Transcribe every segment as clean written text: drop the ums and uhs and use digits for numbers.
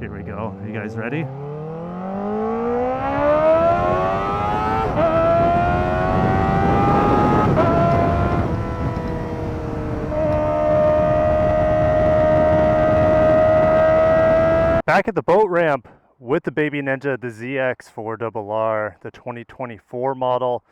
Here we go. Are you guys ready? Back at the boat ramp with the baby Ninja, the ZX-4RR, the 2024 model,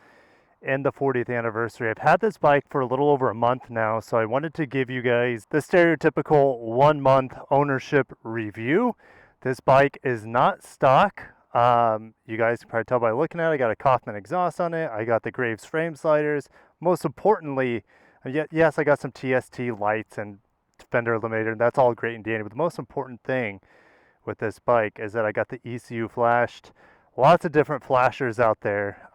and the 40th anniversary. I've had this bike for a little over a month now, so I wanted to give you guys the stereotypical 1 month ownership review. This bike is not stock. You guys can probably tell by looking at it, I got a Kaufman exhaust on it. I got the Graves frame sliders. Most importantly, yes, I got some TST lights and fender eliminator, and that's all great and dandy, but the most important thing with this bike is that I got the ECU flashed. Lots of different flashers out there.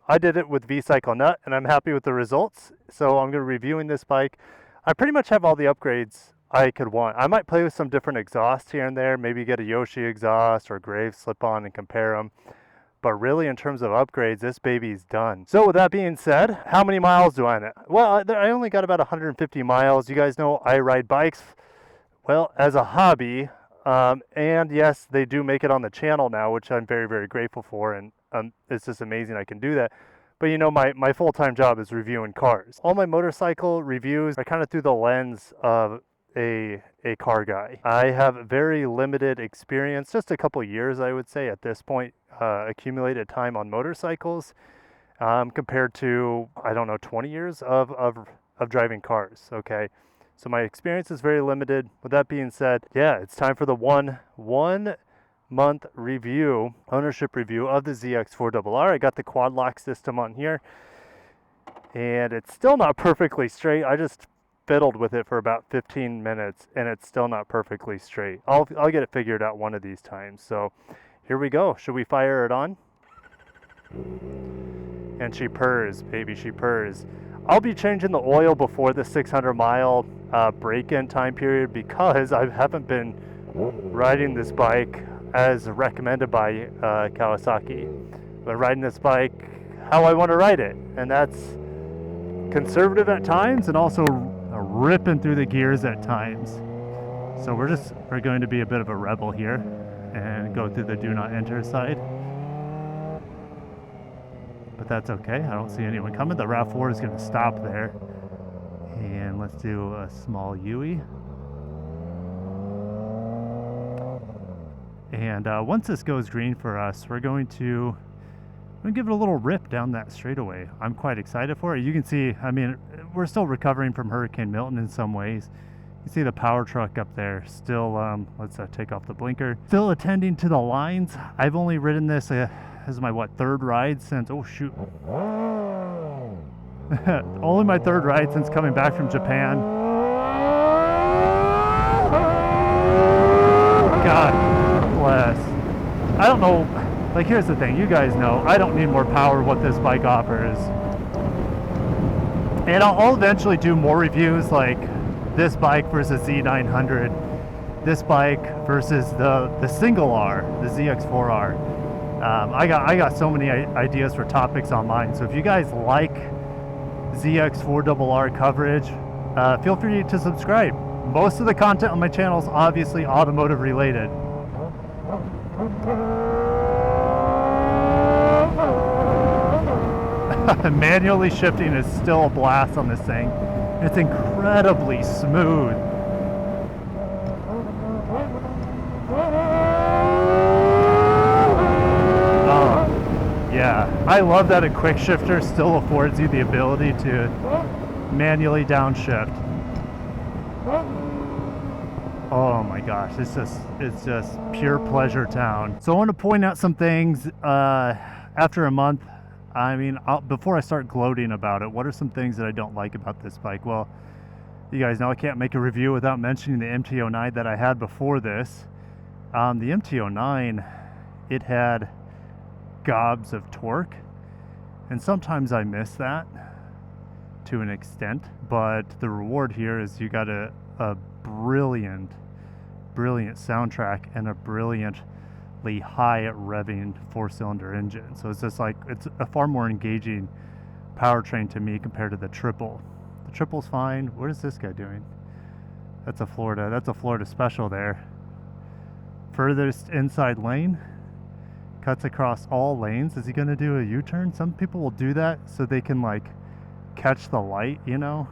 I did it with V-Cycle nut and I'm happy with the results. So I'm going to be reviewing this bike. I pretty much have all the upgrades I could want. I might play with some different exhausts here and there, maybe get a Yoshi exhaust or Graves slip-on and compare them. But really, in terms of upgrades, this baby's done. So with that being said, how many miles do I have? Well, I only got about 150 miles. You guys know I ride bikes, well, as a hobby. And yes, they do make it on the channel now, which I'm very, very grateful for. And it's just amazing I can do that. But you know, my full-time job is reviewing cars. All my motorcycle reviews are kind of through the lens of a car guy. I have very limited experience, just a couple years, I would say, at this point, accumulated time on motorcycles, compared to, I don't know, 20 years of driving cars, okay? So my experience is very limited. With that being said, yeah, it's time for the one month review, ownership review of the ZX-4RR. I got the quad lock system on here, and it's still not perfectly straight. I just fiddled with it for about 15 minutes, and it's still not perfectly straight. I'll get it figured out one of these times. So here we go. Should we fire it on? And she purrs, baby, she purrs. I'll be changing the oil before the 600 mile break-in time period because I haven't been riding this bike as recommended by Kawasaki. But riding this bike how I want to ride it, and that's conservative at times and also ripping through the gears at times. So we're going to be a bit of a rebel here and go through the do not enter side. But that's okay. I don't see anyone coming. The RAV4 is going to stop there. And let's do a small UE. And once this goes green for us, we're going to give it a little rip down that straightaway. I'm quite excited for it. You can see, I mean, we're still recovering from Hurricane Milton in some ways. You see the power truck up there still, let's take off the blinker. Still attending to the lines. I've only ridden this, this is my, third ride since, oh shoot. Only my third ride since coming back from Japan. God bless. I don't know, like here's the thing, you guys know, I don't need more power what this bike offers. And I'll eventually do more reviews like this bike versus Z900, this bike versus the single R, the ZX-4R. I got so many ideas for topics on mine, so if you guys like ZX-4RR coverage, feel free to subscribe. Most of the content on my channel is obviously automotive related. Manually shifting is still a blast on this thing. It's incredibly smooth. Yeah, I love that a quick shifter still affords you the ability to manually downshift. Oh my gosh, it's just pure pleasure town. So I want to point out some things after a month. I mean, before I start gloating about it, what are some things that I don't like about this bike? Well, you guys know I can't make a review without mentioning the MT-09 that I had before this. The MT-09, it had gobs of torque, and sometimes I miss that to an extent, but the reward here is you got a brilliant soundtrack and a brilliantly high revving 4-cylinder engine. So it's just like, it's a far more engaging powertrain to me compared to the triple. The triple's fine. What is this guy doing? That's a Florida special there. furthest inside lane, cuts across all lanes. Is he gonna do a U-turn? Some people will do that so they can like catch the light, you know?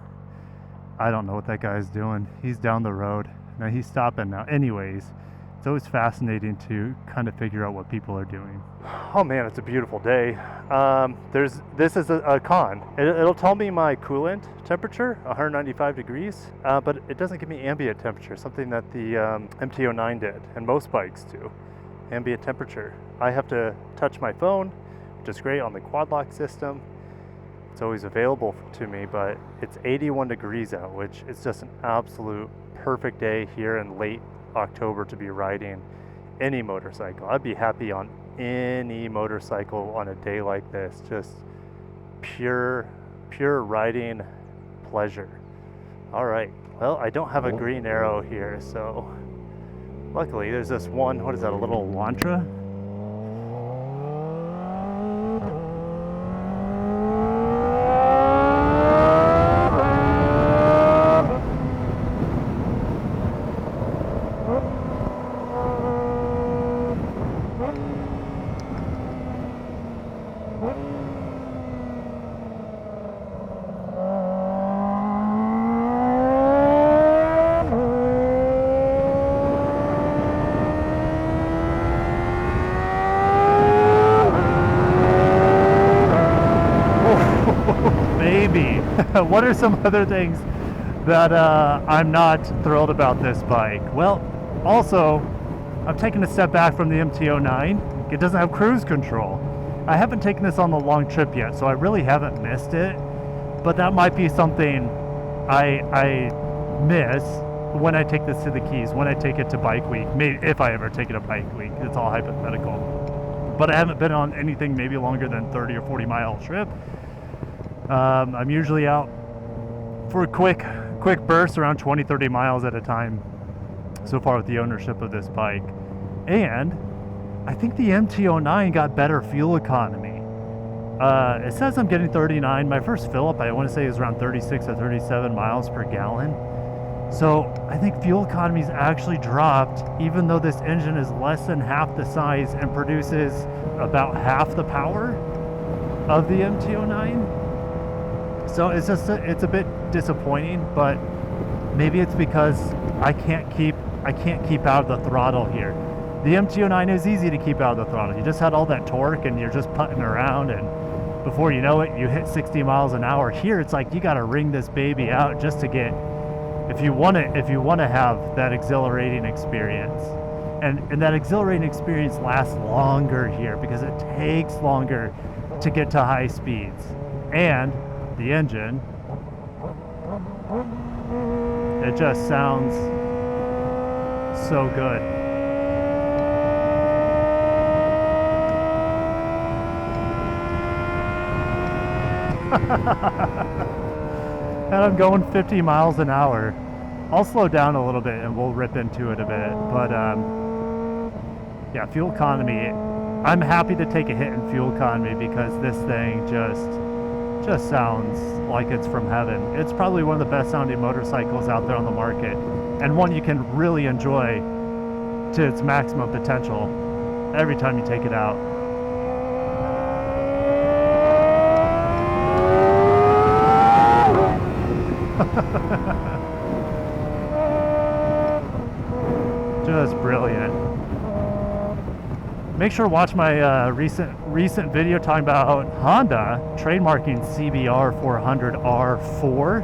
I don't know what that guy's doing. He's down the road. Now he's stopping now. Anyways, it's always fascinating to kind of figure out what people are doing. Oh man, it's a beautiful day. This is a con. It'll tell me my coolant temperature, 195 degrees, but it doesn't give me ambient temperature, something that the MT-09 did, and most bikes do. Ambient temperature. I have to touch my phone, which is great on the quad lock system. It's always available to me, but it's 81 degrees out, which is just an absolute perfect day here in late October to be riding any motorcycle. I'd be happy on any motorcycle on a day like this. Just pure riding pleasure. All right, well, I don't have a green arrow here, so luckily there's this one, what is that, a little Elantra? What are some other things that I'm not thrilled about this bike? Well, also, I've taken a step back from the MT-09. It doesn't have cruise control. I haven't taken this on the long trip yet, so I really haven't missed it. But that might be something I miss when I take this to the Keys, when I take it to Bike Week. Maybe if I ever take it to Bike Week. It's all hypothetical. But I haven't been on anything maybe longer than 30 or 40 mile trip. I'm usually out for a quick bursts around 20-30 miles at a time so far with the ownership of this bike. And I think the MT-09 got better fuel economy. It says I'm getting 39. My first fill up, I want to say, is around 36 or 37 miles per gallon. So I think fuel economy's actually dropped, even though this engine is less than half the size and produces about half the power of the MT-09. So it's just it's a bit disappointing, but maybe it's because I can't keep out of the throttle here. The MT-09 is easy to keep out of the throttle. You just had all that torque and you're just putting around, and before you know it, you hit 60 miles an hour. Here it's like you got to wring this baby out just to get, if you want to have that exhilarating experience. And that exhilarating experience lasts longer here because it takes longer to get to high speeds. And the engine, it just sounds so good. And I'm going 50 miles an hour. I'll slow down a little bit and we'll rip into it a bit, but yeah, fuel economy, I'm happy to take a hit in fuel economy because this thing just sounds like it's from heaven. It's probably one of the best sounding motorcycles out there on the market, and one you can really enjoy to its maximum potential every time you take it out. Just brilliant. Make sure to watch my recent video talking about Honda trademarking CBR 400R4.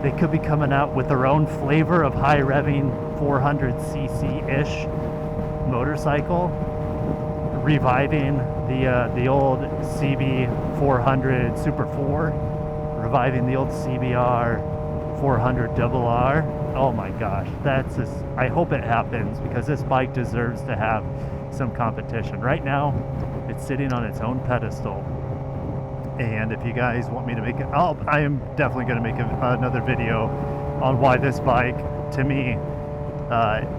They could be coming out with their own flavor of high revving 400cc-ish motorcycle, reviving the old CB 400 Super 4, reviving the old CBR 400RR. Oh my gosh, that's just, I hope it happens because this bike deserves to have some competition. Right now, it's sitting on its own pedestal. And if you guys want me to make it, I am definitely going to make another video on why this bike, to me,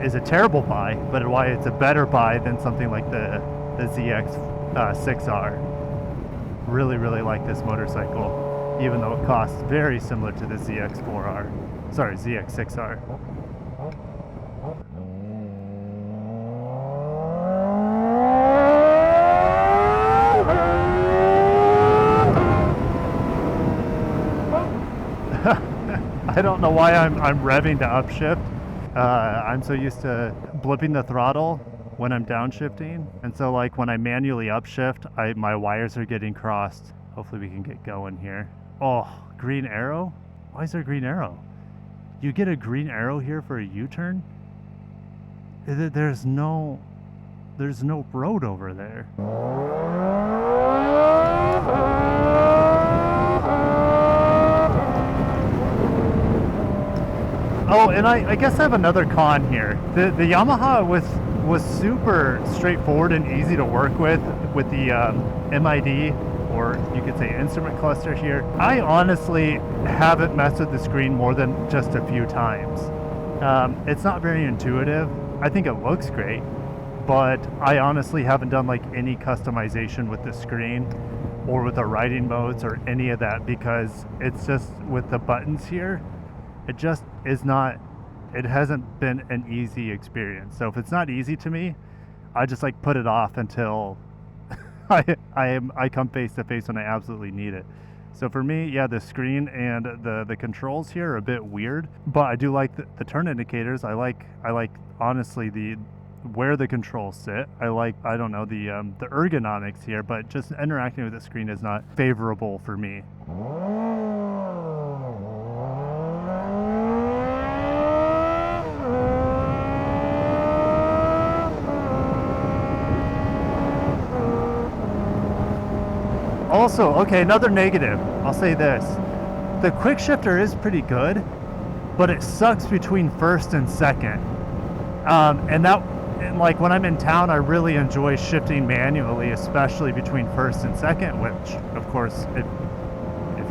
is a terrible buy, but why it's a better buy than something like the ZX-6R. Really, really like this motorcycle, even though it costs very similar to the ZX-4R. Sorry, ZX-6R. don't know why I'm revving to upshift. I'm so used to blipping the throttle when I'm downshifting, and so like when I manually upshift, my wires are getting crossed. Hopefully we can get going here. Oh, green arrow? Why is there a green arrow? You get a green arrow here for a U-turn? There's no road over there. Oh, and I guess I have another con here. The Yamaha was super straightforward and easy to work with the MID, or you could say instrument cluster here. I honestly haven't messed with the screen more than just a few times. It's not very intuitive. I think it looks great, but I honestly haven't done like any customization with the screen or with the riding modes or any of that, because it's just with the buttons here, it just is not, it hasn't been an easy experience. So if it's not easy to me, I just like put it off until I come face to face when I absolutely need it. So for me, yeah, the screen and the controls here are a bit weird, but I do like the turn indicators. I like honestly where the controls sit. I like, I don't know, the ergonomics here, but just interacting with the screen is not favorable for me. Also, okay, another negative, I'll say this. The quick shifter is pretty good, but it sucks between first and second. And like when I'm in town, I really enjoy shifting manually, especially between first and second, which of course, if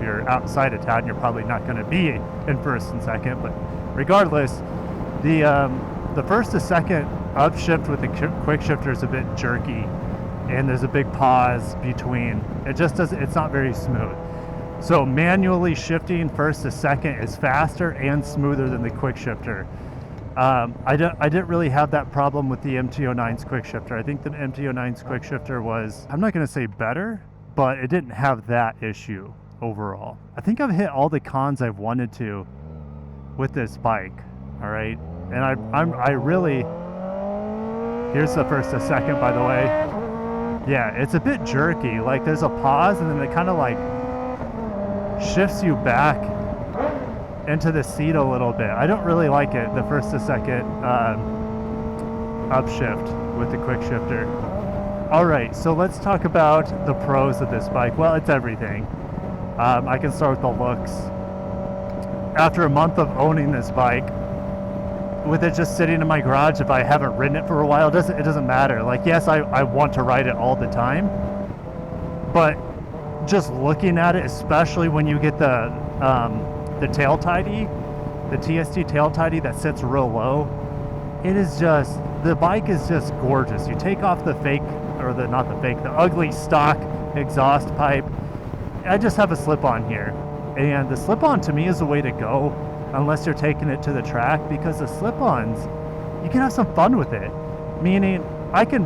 you're outside of town, you're probably not gonna be in first and second, but regardless, the first to second upshift with the quick shifter is a bit jerky, and there's a big pause between. It just doesn't, it's not very smooth. So manually shifting first to second is faster and smoother than the quick shifter. I didn't really have that problem with the MT-09's quick shifter. I think the MT-09's quick shifter was, I'm not gonna say better, but it didn't have that issue overall. I think I've hit all the cons I've wanted to with this bike, all right? And I really, here's the first to second, by the way. Yeah, it's a bit jerky. Like there's a pause and then it kind of like shifts you back into the seat a little bit. I don't really like it, the first to second upshift with the quick shifter. All right, so let's talk about the pros of this bike. Well, it's everything. I can start with the looks. After a month of owning this bike, with it just sitting in my garage, if I haven't ridden it for a while, it doesn't matter. Like, yes, I want to ride it all the time, but just looking at it, especially when you get the tail tidy, the TST tail tidy that sits real low, it is just, the bike is just gorgeous. You take off the fake, or the ugly stock exhaust pipe. I just have a slip-on here, and the slip-on to me is the way to go, unless you're taking it to the track, because the slip-ons, you can have some fun with it. Meaning, I can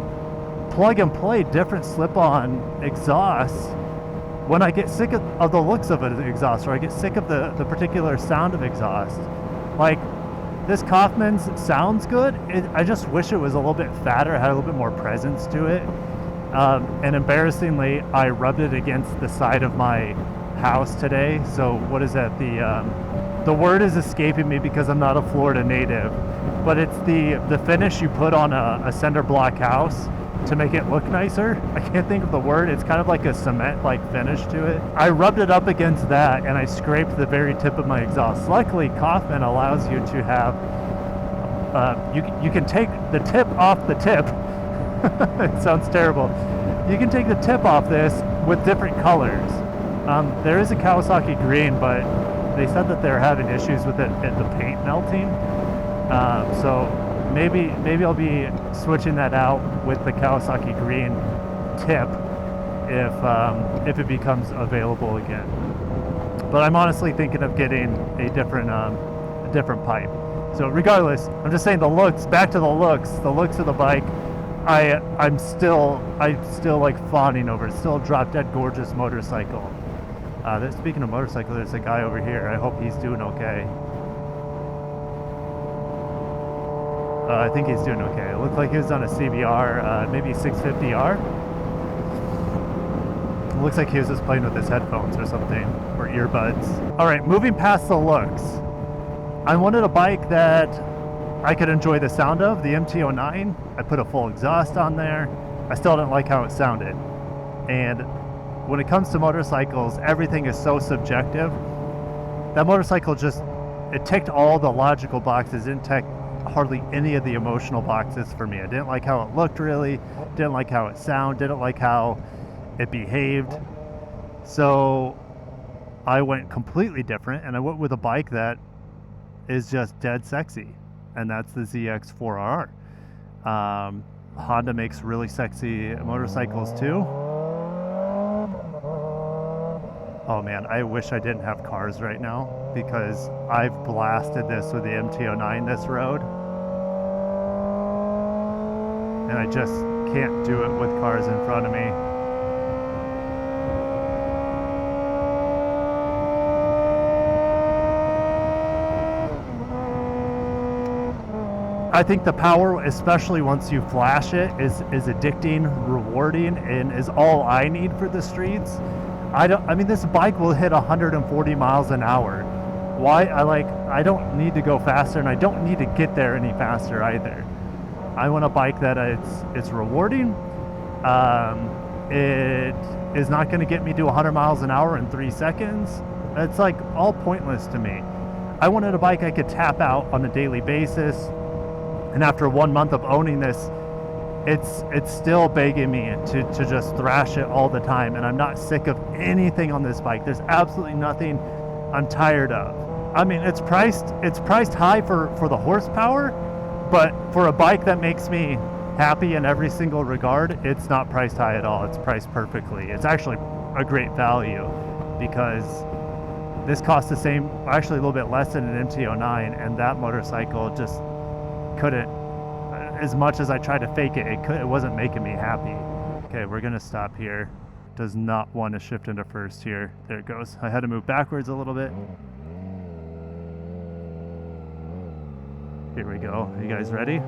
plug and play different slip-on exhausts when I get sick of the looks of an exhaust, or I get sick of the particular sound of exhaust. Like, this Kaufman's sounds good. I just wish it was a little bit fatter, had a little bit more presence to it. And embarrassingly, I rubbed it against the side of my house today. So what is that? The word is escaping me because I'm not a Florida native, but it's the finish you put on a cinder block house to make it look nicer. I can't think of the word. It's kind of like a cement-like finish to it. I rubbed it up against that and I scraped the very tip of my exhaust. Luckily, Kaufman allows you to have, you can take the tip off the tip. It sounds terrible. You can take the tip off this with different colors. There is a Kawasaki green, but they said that they're having issues with it at the paint melting. So maybe I'll be switching that out with the Kawasaki green tip if it becomes available again. But I'm honestly thinking of getting a different pipe. So regardless, I'm just saying the looks. Back to the looks of the bike. I'm still like fawning over it. Still a drop dead gorgeous motorcycle. Speaking of motorcycle, there's a guy over here. I hope he's doing okay. I think he's doing okay. It looked like he was on a CBR, maybe 650R. It looks like he was just playing with his headphones or something, or earbuds. All right, moving past the looks. I wanted a bike that I could enjoy the sound of, the MT-09. I put a full exhaust on there. I still didn't like how it sounded. And when it comes to motorcycles, everything is so subjective. That motorcycle just, it ticked all the logical boxes, didn't tick hardly any of the emotional boxes for me. I didn't like how it looked really, didn't like how it sounded, didn't like how it behaved. So I went completely different and I went with a bike that is just dead sexy, and that's the ZX-4RR. Honda makes really sexy motorcycles too. Oh man, I wish I didn't have cars right now, because I've blasted this with the MT-09 this road. And I just can't do it with cars in front of me. I think the power, especially once you flash it, is addicting, rewarding, and is all I need for the streets. I mean, this bike will hit 140 miles an hour. Why? I don't need to go faster, and I don't need to get there any faster either. I want a bike that it's rewarding. It is not going to get me to 100 miles an hour in 3 seconds. It's like all pointless to me. I wanted a bike I could tap out on a daily basis. And after 1 month of owning this, it's still begging me to just thrash it all the time. And I'm not sick of anything on this bike. There's absolutely nothing I'm tired of. I mean, it's priced high for the horsepower, but for a bike that makes me happy in every single regard, it's not priced high at all. It's priced perfectly. It's actually a great value, because this costs the same, actually a little bit less than an MT-09, and that motorcycle just couldn't, as much as I tried to fake it, it wasn't making me happy. Okay, we're gonna stop here. Does not want to shift into first here. There it goes. I had to move backwards a little bit. Here we go. Are you guys ready?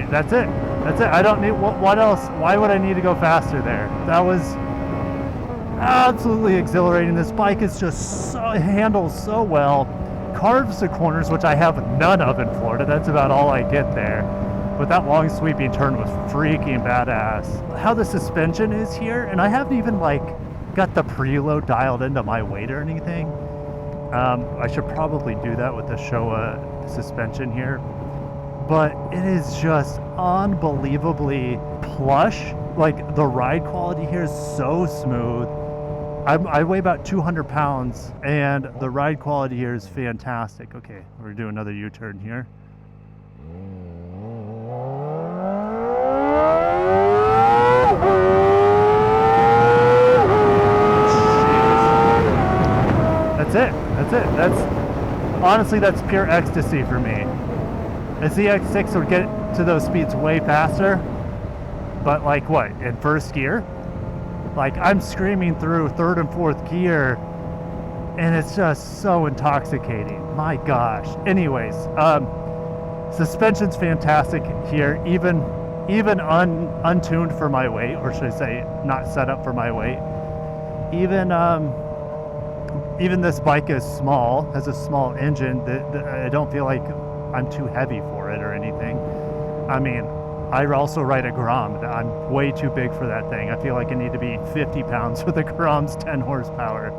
That's it. That's it. I don't need, what else? Why would I need to go faster there? That was absolutely exhilarating. This bike is just so, it handles so well. Carves the corners, which I have none of in Florida. That's about all I get there. But that long sweeping turn was freaking badass. How the suspension is here, and I haven't even got the preload dialed into my weight or anything. I should probably do that with the Showa suspension here. But it is just unbelievably plush. Like, the ride quality here is so smooth. I weigh about 200 pounds, and the ride quality here is fantastic. Okay, we're doing another U-turn here. That's it. That's it. Honestly, that's pure ecstasy for me. A ZX6 would get to those speeds way faster, but in first gear? I'm screaming through third and fourth gear, and it's just so intoxicating. My gosh. Anyways, suspension's fantastic here, even untuned for my weight, or should I say not set up for my weight. Even this bike is small, has a small engine. I don't feel like I'm too heavy for it or anything. I mean, I also ride a Grom. I'm way too big for that thing. I feel like I need to be 50 pounds with a Grom's 10 horsepower.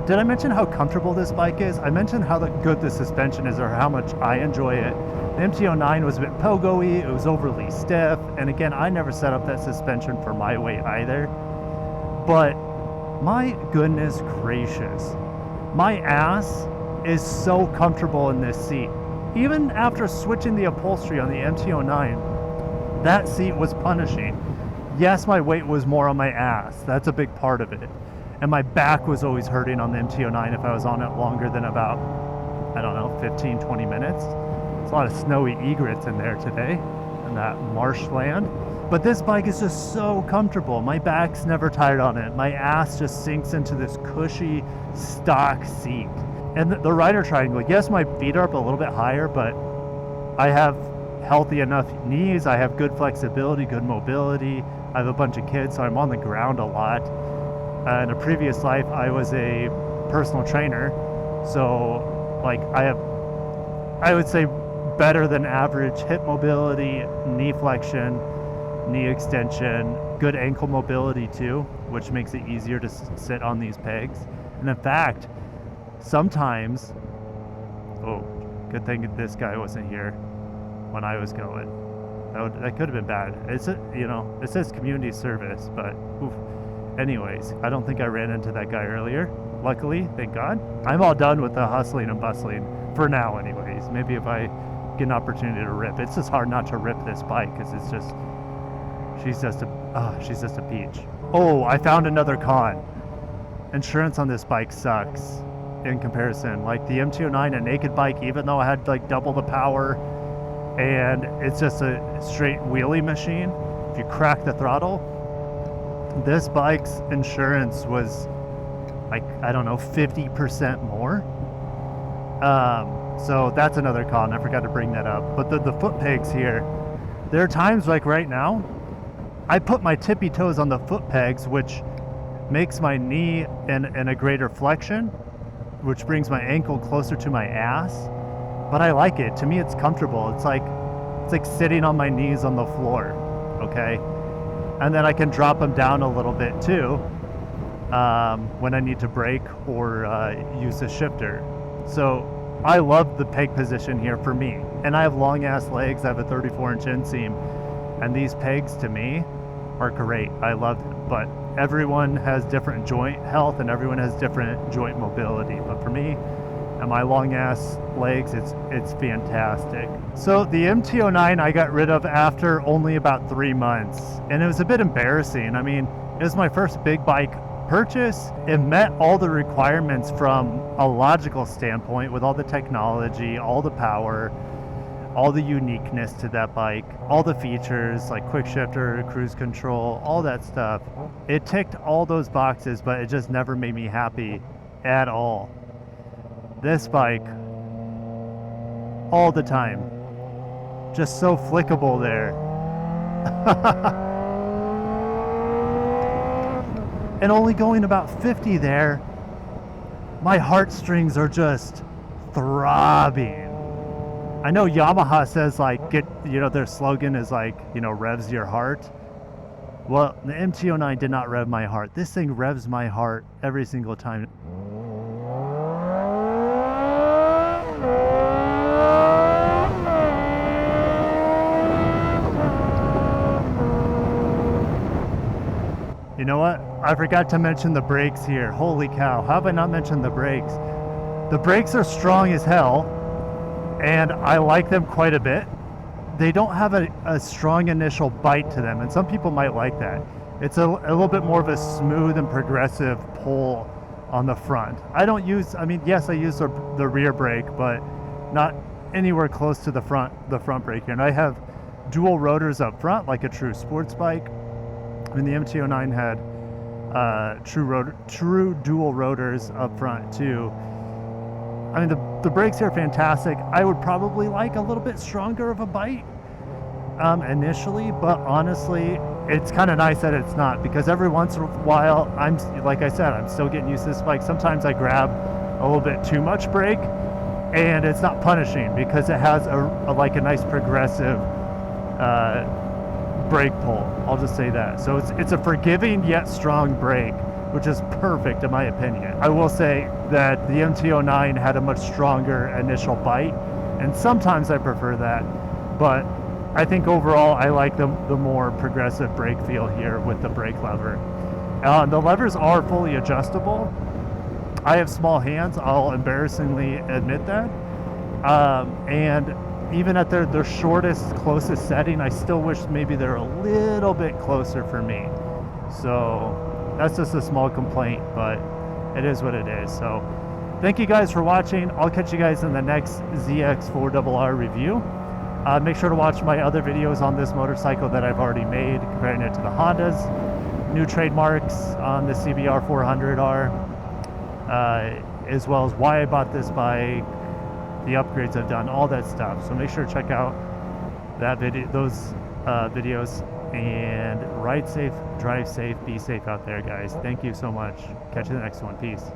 Did I mention how comfortable this bike is? I mentioned how good the suspension is, or how much I enjoy it. The MT-09 was a bit pogo-y, it was overly stiff, and again, I never set up that suspension for my weight either. But my goodness gracious, my ass is so comfortable in this seat. Even after switching the upholstery on the MT-09, that seat was punishing. Yes, my weight was more on my ass. That's a big part of it. And my back was always hurting on the MT-09 if I was on it longer than about, I don't know, 15, 20 minutes. There's a lot of snowy egrets in there today, in that marshland. But this bike is just so comfortable. My back's never tired on it. My ass just sinks into this cushy stock seat. And the rider triangle, yes, my feet are up a little bit higher, but I have healthy enough knees. I have good flexibility, good mobility. I have a bunch of kids, so I'm on the ground a lot. In a previous life, I was a personal trainer. So like I would say better than average hip mobility, knee flexion, knee extension, good ankle mobility too, which makes it easier to sit on these pegs. And in fact, sometimes, oh, good thing this guy wasn't here when I was going. That could have been bad. It's it says community service, but oof. Anyways, I don't think I ran into that guy earlier. Luckily, thank God. I'm all done with the hustling and bustling for now anyways. Maybe if I get an opportunity to rip. It's just hard not to rip this bike because it's just, she's just a peach. Oh, I found another con. Insurance on this bike sucks in comparison. Like the MT-09, a naked bike, even though I had like double the power and it's just a straight wheelie machine, if you crack the throttle, this bike's insurance was like, I don't know, 50% more. So that's another con. I forgot to bring that up. But the foot pegs here, there are times like right now, I put my tippy toes on the foot pegs, which makes my knee in a greater flexion, which brings my ankle closer to my ass. But I like it. To me, it's comfortable. It's like sitting on my knees on the floor, okay? And then I can drop them down a little bit too when I need to brake or use a shifter. So I love the peg position here for me. And I have long ass legs. I have a 34-inch inseam. And these pegs to me are great. I love them. But everyone has different joint health and everyone has different joint mobility. But for me and my long ass legs, it's fantastic. So the MT-09 I got rid of after only about 3 months. And it was a bit embarrassing. I mean, it was my first big bike purchase. It met all the requirements from a logical standpoint with all the technology, all the power, all the uniqueness to that bike, all the features like quick shifter, cruise control, all that stuff. It ticked all those boxes, but it just never made me happy at all. This bike, all the time, just so flickable there. And only going about 50 there, my heartstrings are just throbbing. I know Yamaha says like, their slogan is like, revs your heart. Well, the MT-09 did not rev my heart. This thing revs my heart every single time. You know what? I forgot to mention the brakes here. Holy cow, how have I not mentioned the brakes? The brakes are strong as hell, and I like them quite a bit. They don't have a strong initial bite to them, and some people might like that. It's a little bit more of a smooth and progressive pull on the front. Yes, I use the rear brake, but not anywhere close to the front brake here. And I have dual rotors up front, like a true sports bike. The MT-09 had true dual rotors up front too. The brakes here are fantastic. I would probably like a little bit stronger of a bite initially, but honestly, it's kind of nice that it's not, because every once in a while, like I said, I'm still getting used to this bike. Sometimes I grab a little bit too much brake, and it's not punishing because it has a nice progressive brake pull. I'll just say that. So it's a forgiving yet strong brake, which is perfect in my opinion. I will say that the MT-09 had a much stronger initial bite, and sometimes I prefer that, but I think overall I like the more progressive brake feel here with the brake lever. The levers are fully adjustable. I have small hands, I'll embarrassingly admit that. And even at their shortest, closest setting, I still wish maybe they're a little bit closer for me. So that's just a small complaint, but it is what it is. So thank you guys for watching. I'll catch you guys in the next ZX-4RR review. Make sure to watch my other videos on this motorcycle that I've already made, comparing it to the Hondas. New trademarks on the CBR 400R, as well as why I bought this bike, the upgrades I've done, all that stuff. So make sure to check out that those videos, and ride safe, drive safe, be safe out there, guys. Thank you so much. Catch you in the next one. Peace.